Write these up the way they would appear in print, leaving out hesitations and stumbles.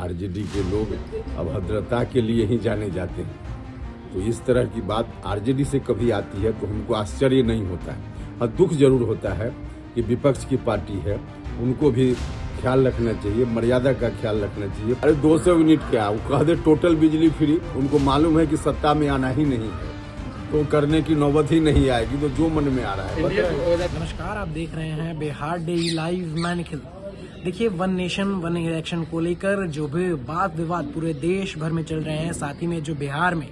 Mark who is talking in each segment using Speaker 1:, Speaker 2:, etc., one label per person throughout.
Speaker 1: RJD के लोग अभद्रता के लिए ही जाने जाते हैं। तो इस तरह की बात आरजेडी से कभी आती है तो हमको आश्चर्य नहीं होता है। हाँ, दुख जरूर होता है कि विपक्ष की पार्टी है, उनको भी ख्याल रखना चाहिए, मर्यादा का ख्याल रखना चाहिए। अरे 200 यूनिट क्या, वो कह दे टोटल बिजली फ्री, उनको मालूम है कि सत्ता में आना ही नहीं है तो करने की नौबत ही नहीं आएगी, तो जो मन में आ रहा है।
Speaker 2: नमस्कार, आप देख रहे हैं बिहार डेली लाइव। मैं निखिल। देखिए, वन नेशन वन इलेक्शन को लेकर जो भी वाद विवाद पूरे देश भर में चल रहे हैं, साथ ही में जो बिहार में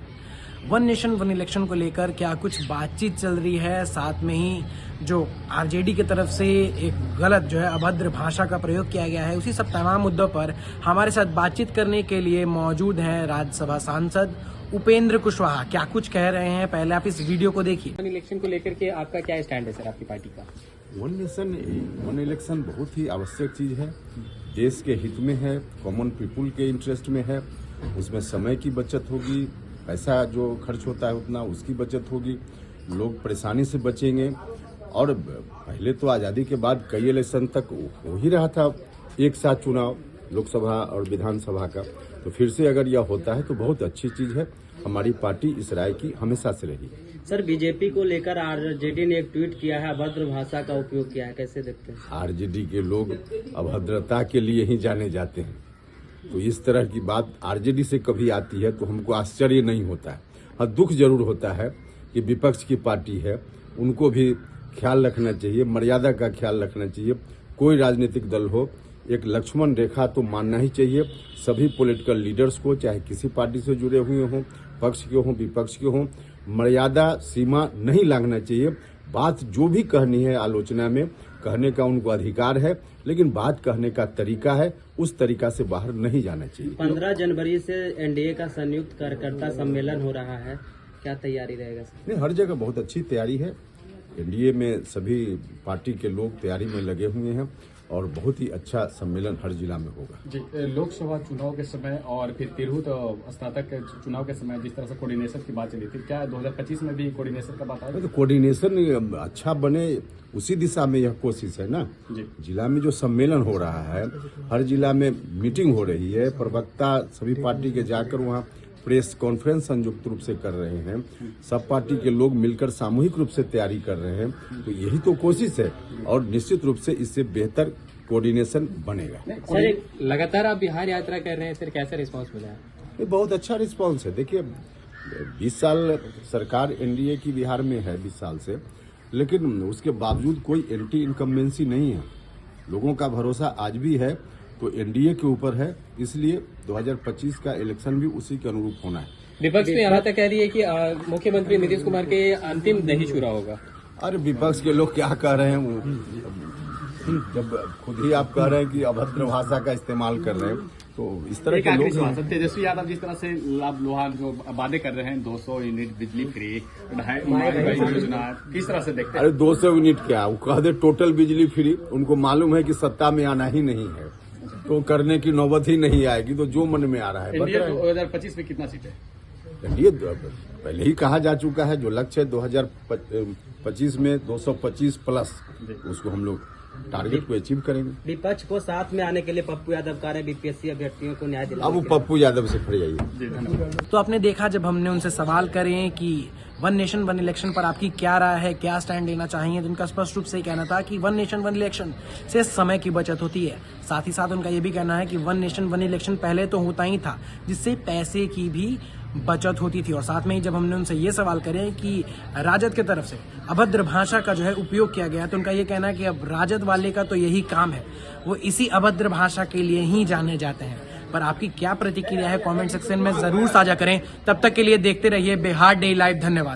Speaker 2: वन नेशन वन इलेक्शन को लेकर क्या कुछ बातचीत चल रही है, साथ में ही जो आरजेडी की तरफ से एक गलत जो है अभद्र भाषा का प्रयोग किया गया है, उसी सब तमाम मुद्दों पर हमारे साथ बातचीत करने के लिए मौजूद हैं राज्यसभा सांसद उपेंद्र कुशवाहा। क्या कुछ कह रहे हैं, पहले आप इस वीडियो को देखिए।
Speaker 3: वन इलेक्शन को लेकर के आपका क्या स्टैंड है सर, आपकी पार्टी का?
Speaker 1: वन नेशन वन इलेक्शन बहुत ही आवश्यक चीज है, देश के हित में है, कॉमन पीपुल के इंटरेस्ट में है। उसमें समय की बचत होगी, पैसा जो खर्च होता है उतना उसकी बचत होगी, लोग परेशानी से बचेंगे। और पहले तो आज़ादी के बाद कई इलेक्शन तक हो ही रहा था एक साथ चुनाव, लोकसभा और विधानसभा का। तो फिर से अगर यह होता है तो बहुत अच्छी चीज है। हमारी पार्टी इस राय की हमेशा से रही।
Speaker 3: सर, बीजेपी को लेकर आरजेडी ने एक ट्वीट किया है, अभद्र भाषा का उपयोग किया है, कैसे देखते हैं?
Speaker 1: आरजेडी के लोग अभद्रता के लिए ही जाने जाते हैं। तो इस तरह की बात आरजेडी से कभी आती है तो हमको आश्चर्य नहीं होता है। हाँ, दुख जरूर होता है कि विपक्ष की पार्टी है, उनको भी ख्याल रखना चाहिए, मर्यादा का ख्याल रखना चाहिए। कोई राजनीतिक दल हो, एक लक्ष्मण रेखा तो मानना ही चाहिए सभी पॉलिटिकल लीडर्स को, चाहे किसी पार्टी से जुड़े हुए हों, पक्ष के हों विपक्ष के हों। मर्यादा सीमा नहीं लांघना चाहिए। बात जो भी कहनी है आलोचना में कहने का उनको अधिकार है, लेकिन बात कहने का तरीका है, उस तरीका से बाहर नहीं जाना चाहिए।
Speaker 3: 15 जनवरी से एनडीए का संयुक्त कार्यकर्ता सम्मेलन हो रहा है, क्या तैयारी रहेगा सर?
Speaker 1: नहीं, हर जगह बहुत अच्छी तैयारी है। एनडीए में सभी पार्टी के लोग तैयारी में लगे हुए हैं और बहुत ही अच्छा सम्मेलन हर जिला में होगा।
Speaker 4: जी, लोकसभा चुनाव के समय और फिर तिरहुत स्नातक चुनाव के समय जिस तरह से कोऑर्डिनेशन की बात चली थी, क्या 2025 में भी कोऑर्डिनेशन का बात आएगा?
Speaker 1: तो कोऑर्डिनेशन अच्छा बने उसी दिशा में यह कोशिश है ना।
Speaker 4: जी,
Speaker 1: जिला में जो सम्मेलन हो रहा है, हर जिला में मीटिंग हो रही है, प्रवक्ता सभी पार्टी के जाकर वहाँ प्रेस कॉन्फ्रेंस संयुक्त रूप से कर रहे हैं, सब पार्टी के लोग मिलकर सामूहिक रूप से तैयारी कर रहे हैं। तो यही तो कोशिश है और निश्चित रूप से इससे बेहतर कोऑर्डिनेशन बनेगा।
Speaker 3: सर, लगातार आप बिहार यात्रा कर रहे हैं सर, कैसा रिस्पांस मिला है?
Speaker 1: ये बहुत अच्छा रिस्पांस है। देखिए, 20 साल सरकार एनडीए की बिहार में है, 20 साल से, लेकिन उसके बावजूद कोई एंटी इनकम्बेंसी नहीं है। लोगों का भरोसा आज भी है तो एनडीए के ऊपर है, इसलिए 2025 का इलेक्शन भी उसी के अनुरूप होना है।
Speaker 3: विपक्ष में यहाँ तक कह रही है कि मुख्यमंत्री नीतीश कुमार के अंतिम दही चूरा होगा।
Speaker 1: अरे विपक्ष के लोग क्या कह रहे हैं, जब खुद ही आप कह रहे हैं कि अभद्र भाषा का इस्तेमाल कर रहे हैं, तो इस तरह के लोग।
Speaker 4: तेजस्वी यादव जिस तरह से लाभ लोहा जो वादे कर रहे हैं, 200 यूनिट बिजली फ्री, 2.5 योजना, किस तरह से देखते हैं?
Speaker 1: अरे 200 यूनिट क्या, वो कह दे टोटल बिजली फ्री, उनको मालूम है कि सत्ता में आना ही नहीं है तो करने की नौबत ही नहीं आएगी, तो जो मन में आ रहा है।
Speaker 4: 2025 में कितना सीटें?
Speaker 1: ये पहले ही कहा जा चुका है, जो लक्ष्य है 2025 में 225 प्लस, उसको हम लोग टारगेट को अचीव करेंगे।
Speaker 3: विपक्ष को साथ में आने के लिए पप्पू यादव कह रहे हैं बीपीएससी अभ्यर्थियों को न्याय दिलाने।
Speaker 1: अब वो पप्पू यादव से खड़े जाइए।
Speaker 2: तो आपने देखा, जब हमने उनसे सवाल करे कि वन नेशन वन इलेक्शन पर आपकी क्या राय है, क्या स्टैंड लेना चाहिए, तो उनका स्पष्ट रूप से कहना था कि वन नेशन वन इलेक्शन से समय की बचत होती है। साथ ही साथ उनका ये भी कहना है कि वन नेशन वन इलेक्शन पहले तो होता ही था, जिससे पैसे की भी बचत होती थी। और साथ में ही जब हमने उनसे ये सवाल करे कि राजद की तरफ से अभद्र भाषा का जो है उपयोग किया गया, तो उनका ये कहना है कि अब राजद वाले का तो यही काम है, वो इसी अभद्र भाषा के लिए ही जाने जाते हैं। पर आपकी क्या प्रतिक्रिया है, कमेंट सेक्शन में जरूर साझा करें। तब तक के लिए देखते रहिए बिहार डेली लाइव। धन्यवाद।